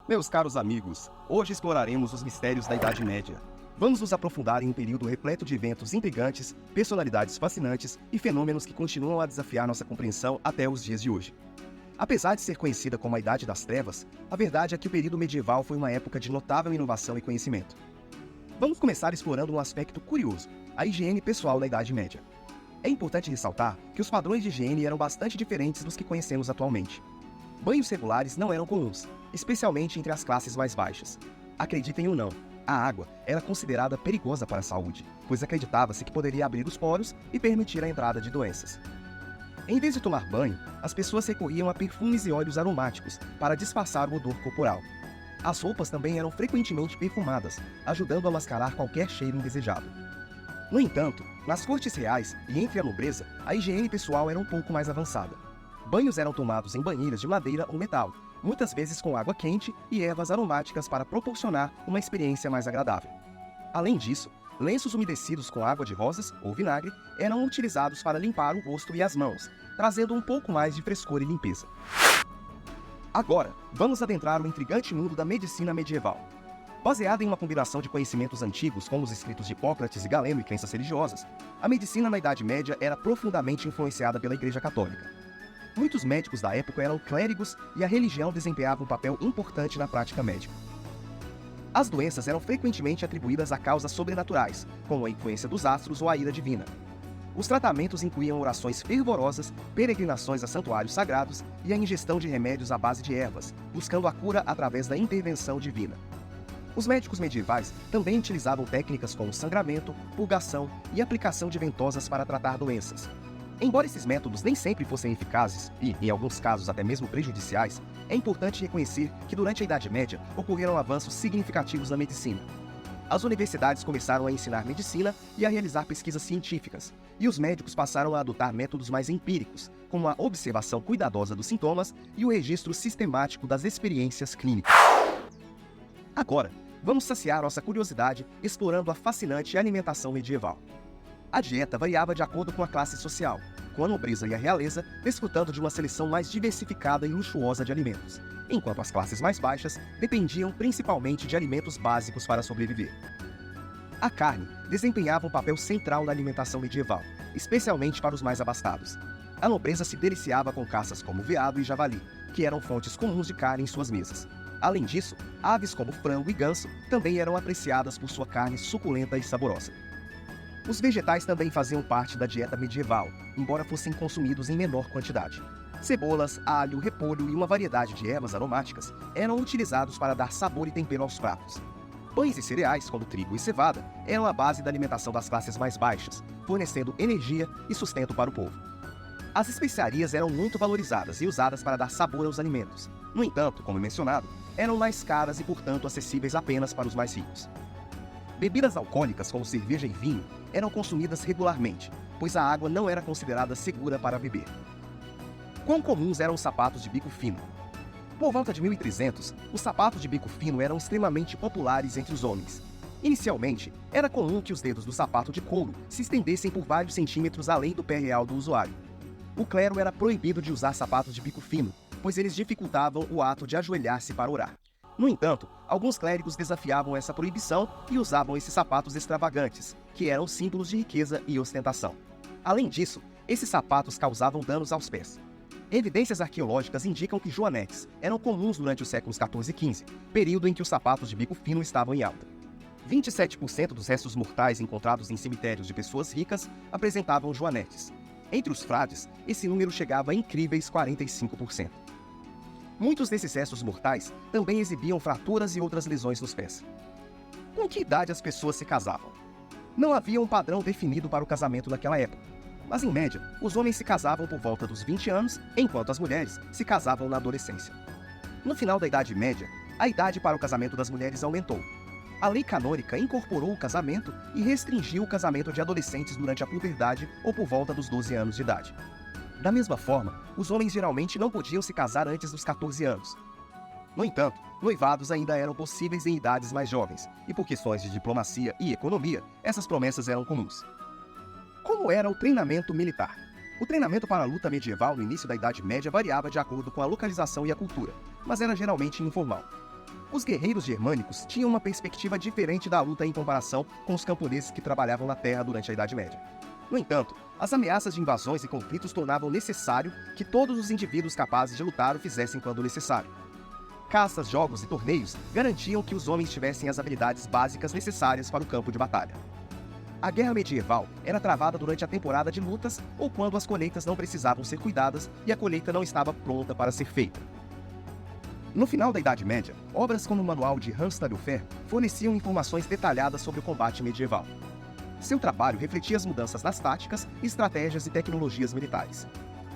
Meus caros amigos, hoje exploraremos os mistérios da Idade Média. Vamos nos aprofundar em um período repleto de eventos intrigantes, personalidades fascinantes e fenômenos que continuam a desafiar nossa compreensão até os dias de hoje. Apesar de ser conhecida como a Idade das Trevas, a verdade é que o período medieval foi uma época de notável inovação e conhecimento. Vamos começar explorando um aspecto curioso, a higiene pessoal na Idade Média. É importante ressaltar que os padrões de higiene eram bastante diferentes dos que conhecemos atualmente. Banhos regulares não eram comuns, especialmente entre as classes mais baixas. Acreditem ou não, a água era considerada perigosa para a saúde, pois acreditava-se que poderia abrir os poros e permitir a entrada de doenças. Em vez de tomar banho, as pessoas recorriam a perfumes e óleos aromáticos para disfarçar o odor corporal. As roupas também eram frequentemente perfumadas, ajudando a mascarar qualquer cheiro indesejado. No entanto, nas cortes reais e entre a nobreza, a higiene pessoal era um pouco mais avançada. Banhos eram tomados em banheiras de madeira ou metal, muitas vezes com água quente e ervas aromáticas para proporcionar uma experiência mais agradável. Além disso, lenços umedecidos com água de rosas ou vinagre eram utilizados para limpar o rosto e as mãos, trazendo um pouco mais de frescor e limpeza. Agora, vamos adentrar o intrigante mundo da medicina medieval. Baseada em uma combinação de conhecimentos antigos, como os escritos de Hipócrates e Galeno e crenças religiosas, a medicina na Idade Média era profundamente influenciada pela Igreja Católica. Muitos médicos da época eram clérigos e a religião desempenhava um papel importante na prática médica. As doenças eram frequentemente atribuídas a causas sobrenaturais, como a influência dos astros ou a ira divina. Os tratamentos incluíam orações fervorosas, peregrinações a santuários sagrados e a ingestão de remédios à base de ervas, buscando a cura através da intervenção divina. Os médicos medievais também utilizavam técnicas como sangramento, purgação e aplicação de ventosas para tratar doenças. Embora esses métodos nem sempre fossem eficazes e, em alguns casos, até mesmo prejudiciais, é importante reconhecer que durante a Idade Média ocorreram avanços significativos na medicina. As universidades começaram a ensinar medicina e a realizar pesquisas científicas, e os médicos passaram a adotar métodos mais empíricos, como a observação cuidadosa dos sintomas e o registro sistemático das experiências clínicas. Agora, vamos saciar nossa curiosidade explorando a fascinante alimentação medieval. A dieta variava de acordo com a classe social, com a nobreza e a realeza desfrutando de uma seleção mais diversificada e luxuosa de alimentos, enquanto as classes mais baixas dependiam principalmente de alimentos básicos para sobreviver. A carne desempenhava um papel central na alimentação medieval, especialmente para os mais abastados. A nobreza se deliciava com caças como veado e javali, que eram fontes comuns de carne em suas mesas. Além disso, aves como frango e ganso também eram apreciadas por sua carne suculenta e saborosa. Os vegetais também faziam parte da dieta medieval, embora fossem consumidos em menor quantidade. Cebolas, alho, repolho e uma variedade de ervas aromáticas eram utilizados para dar sabor e tempero aos pratos. Pães e cereais, como trigo e cevada, eram a base da alimentação das classes mais baixas, fornecendo energia e sustento para o povo. As especiarias eram muito valorizadas e usadas para dar sabor aos alimentos. No entanto, como mencionado, eram mais caras e, portanto, acessíveis apenas para os mais ricos. Bebidas alcoólicas, como cerveja e vinho, eram consumidas regularmente, pois a água não era considerada segura para beber. Quão comuns eram os sapatos de bico fino? Por volta de 1300, os sapatos de bico fino eram extremamente populares entre os homens. Inicialmente, era comum que os dedos do sapato de couro se estendessem por vários centímetros além do pé real do usuário. O clero era proibido de usar sapatos de bico fino, pois eles dificultavam o ato de ajoelhar-se para orar. No entanto, alguns clérigos desafiavam essa proibição e usavam esses sapatos extravagantes, que eram símbolos de riqueza e ostentação. Além disso, esses sapatos causavam danos aos pés. Evidências arqueológicas indicam que joanetes eram comuns durante os séculos XIV e XV, período em que os sapatos de bico fino estavam em alta. 27% dos restos mortais encontrados em cemitérios de pessoas ricas apresentavam joanetes. Entre os frades, esse número chegava a incríveis 45%. Muitos desses restos mortais também exibiam fraturas e outras lesões nos pés. Com que idade as pessoas se casavam? Não havia um padrão definido para o casamento naquela época, mas em média, os homens se casavam por volta dos 20 anos, enquanto as mulheres se casavam na adolescência. No final da Idade Média, a idade para o casamento das mulheres aumentou. A lei canônica incorporou o casamento e restringiu o casamento de adolescentes durante a puberdade ou por volta dos 12 anos de idade. Da mesma forma, os homens geralmente não podiam se casar antes dos 14 anos. No entanto, noivados ainda eram possíveis em idades mais jovens, e por questões de diplomacia e economia, essas promessas eram comuns. Como era o treinamento militar? O treinamento para a luta medieval no início da Idade Média variava de acordo com a localização e a cultura, mas era geralmente informal. Os guerreiros germânicos tinham uma perspectiva diferente da luta em comparação com os camponeses que trabalhavam na terra durante a Idade Média. No entanto, as ameaças de invasões e conflitos tornavam necessário que todos os indivíduos capazes de lutar o fizessem quando necessário. Caças, jogos e torneios garantiam que os homens tivessem as habilidades básicas necessárias para o campo de batalha. A guerra medieval era travada durante a temporada de lutas ou quando as colheitas não precisavam ser cuidadas e a colheita não estava pronta para ser feita. No final da Idade Média, obras como o Manual de Hans Taillefer forneciam informações detalhadas sobre o combate medieval. Seu trabalho refletia as mudanças nas táticas, estratégias e tecnologias militares.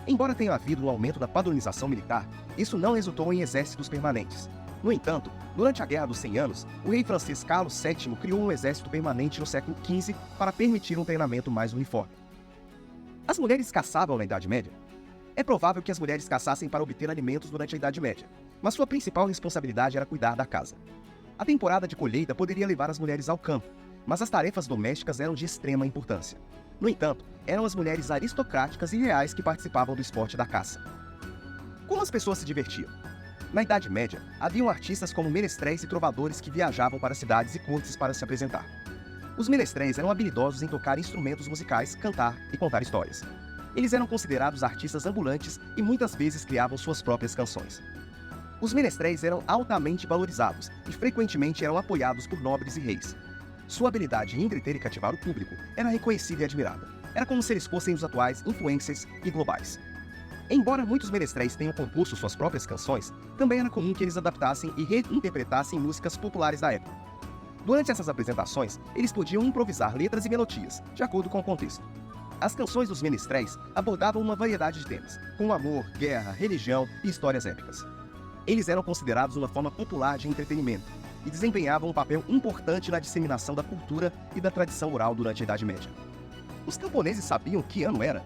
Embora tenha havido um aumento da padronização militar, isso não resultou em exércitos permanentes. No entanto, durante a Guerra dos 100 Anos, o rei francês Carlos VII criou um exército permanente no século XV para permitir um treinamento mais uniforme. As mulheres caçavam na Idade Média? É provável que as mulheres caçassem para obter alimentos durante a Idade Média, mas sua principal responsabilidade era cuidar da casa. A temporada de colheita poderia levar as mulheres ao campo, mas as tarefas domésticas eram de extrema importância. No entanto, eram as mulheres aristocráticas e reais que participavam do esporte da caça. Como as pessoas se divertiam? Na Idade Média, haviam artistas como menestréis e trovadores que viajavam para cidades e cortes para se apresentar. Os menestréis eram habilidosos em tocar instrumentos musicais, cantar e contar histórias. Eles eram considerados artistas ambulantes e muitas vezes criavam suas próprias canções. Os menestréis eram altamente valorizados e frequentemente eram apoiados por nobres e reis. Sua habilidade em entreter e cativar o público era reconhecida e admirada. Era como se eles fossem os atuais influencers e globais. Embora muitos menestréis tenham composto suas próprias canções, também era comum que eles adaptassem e reinterpretassem músicas populares da época. Durante essas apresentações, eles podiam improvisar letras e melodias, de acordo com o contexto. As canções dos menestréis abordavam uma variedade de temas, como amor, guerra, religião e histórias épicas. Eles eram considerados uma forma popular de entretenimento e desempenhavam um papel importante na disseminação da cultura e da tradição oral durante a Idade Média. Os camponeses sabiam que ano era?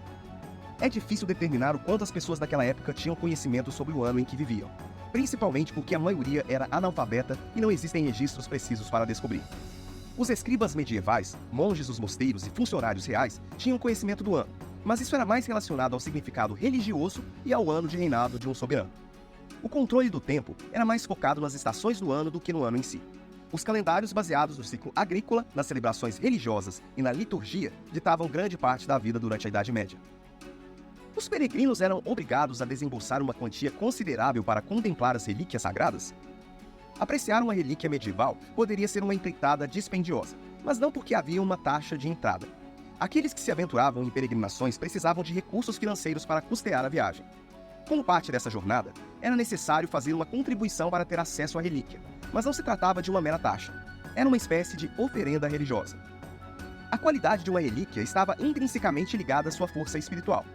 É difícil determinar o quanto as pessoas daquela época tinham conhecimento sobre o ano em que viviam, principalmente porque a maioria era analfabeta e não existem registros precisos para descobrir. Os escribas medievais, monges dos mosteiros e funcionários reais tinham conhecimento do ano, mas isso era mais relacionado ao significado religioso e ao ano de reinado de um soberano. O controle do tempo era mais focado nas estações do ano do que no ano em si. Os calendários baseados no ciclo agrícola, nas celebrações religiosas e na liturgia ditavam grande parte da vida durante a Idade Média. Os peregrinos eram obrigados a desembolsar uma quantia considerável para contemplar as relíquias sagradas? Apreciar uma relíquia medieval poderia ser uma empreitada dispendiosa, mas não porque havia uma taxa de entrada. Aqueles que se aventuravam em peregrinações precisavam de recursos financeiros para custear a viagem. Como parte dessa jornada, era necessário fazer uma contribuição para ter acesso à relíquia, mas não se tratava de uma mera taxa. Era uma espécie de oferenda religiosa. A qualidade de uma relíquia estava intrinsecamente ligada à sua força espiritual.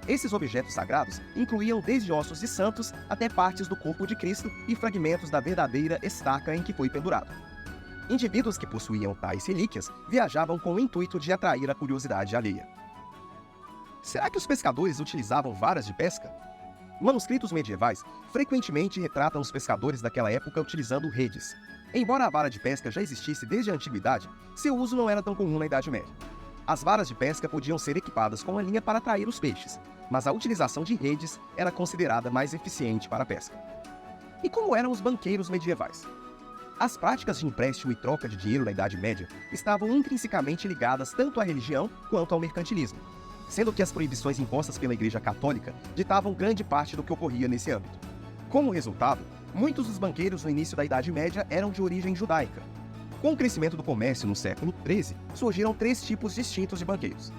Esses objetos sagrados incluíam desde ossos de santos até partes do corpo de Cristo e fragmentos da verdadeira estaca em que foi pendurado. Indivíduos que possuíam tais relíquias viajavam com o intuito de atrair a curiosidade alheia. Será que os pescadores utilizavam varas de pesca? Manuscritos medievais frequentemente retratam os pescadores daquela época utilizando redes. Embora a vara de pesca já existisse desde a antiguidade, seu uso não era tão comum na Idade Média. As varas de pesca podiam ser equipadas com uma linha para atrair os peixes, mas a utilização de redes era considerada mais eficiente para a pesca. E como eram os banqueiros medievais? As práticas de empréstimo e troca de dinheiro na Idade Média estavam intrinsecamente ligadas tanto à religião quanto ao mercantilismo, sendo que as proibições impostas pela Igreja Católica ditavam grande parte do que ocorria nesse âmbito. Como resultado, muitos dos banqueiros no início da Idade Média eram de origem judaica. Com o crescimento do comércio no século XIII, surgiram 3 tipos distintos de banqueiros.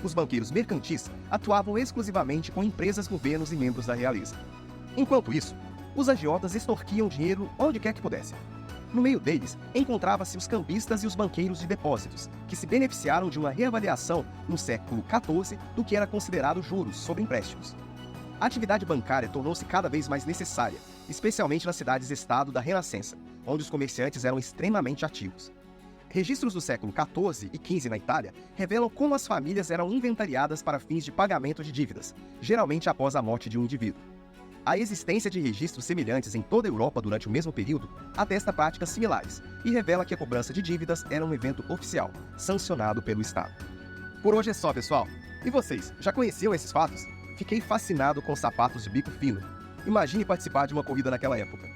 Os banqueiros mercantis atuavam exclusivamente com empresas, governos e membros da realeza. Enquanto isso, os agiotas extorquiam dinheiro onde quer que pudessem. No meio deles, encontrava-se os cambistas e os banqueiros de depósitos, que se beneficiaram de uma reavaliação no século XIV do que era considerado juros sobre empréstimos. A atividade bancária tornou-se cada vez mais necessária, especialmente nas cidades-estado da Renascença, onde os comerciantes eram extremamente ativos. Registros do século XIV e XV na Itália revelam como as famílias eram inventariadas para fins de pagamento de dívidas, geralmente após a morte de um indivíduo. A existência de registros semelhantes em toda a Europa durante o mesmo período atesta práticas similares e revela que a cobrança de dívidas era um evento oficial, sancionado pelo Estado. Por hoje é só, pessoal. E vocês, já conheciam esses fatos? Fiquei fascinado com sapatos de bico fino. Imagine participar de uma corrida naquela época.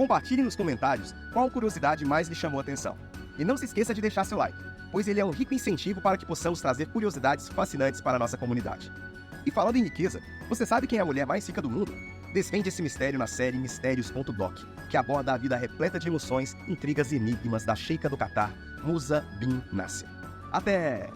Compartilhe nos comentários qual curiosidade mais lhe chamou a atenção. E não se esqueça de deixar seu like, pois ele é um rico incentivo para que possamos trazer curiosidades fascinantes para a nossa comunidade. E falando em riqueza, você sabe quem é a mulher mais rica do mundo? Desvende esse mistério na série Mistérios.doc, que aborda a vida repleta de emoções, intrigas e enigmas da Sheikha do Catar, Musa bin Nasser. Até!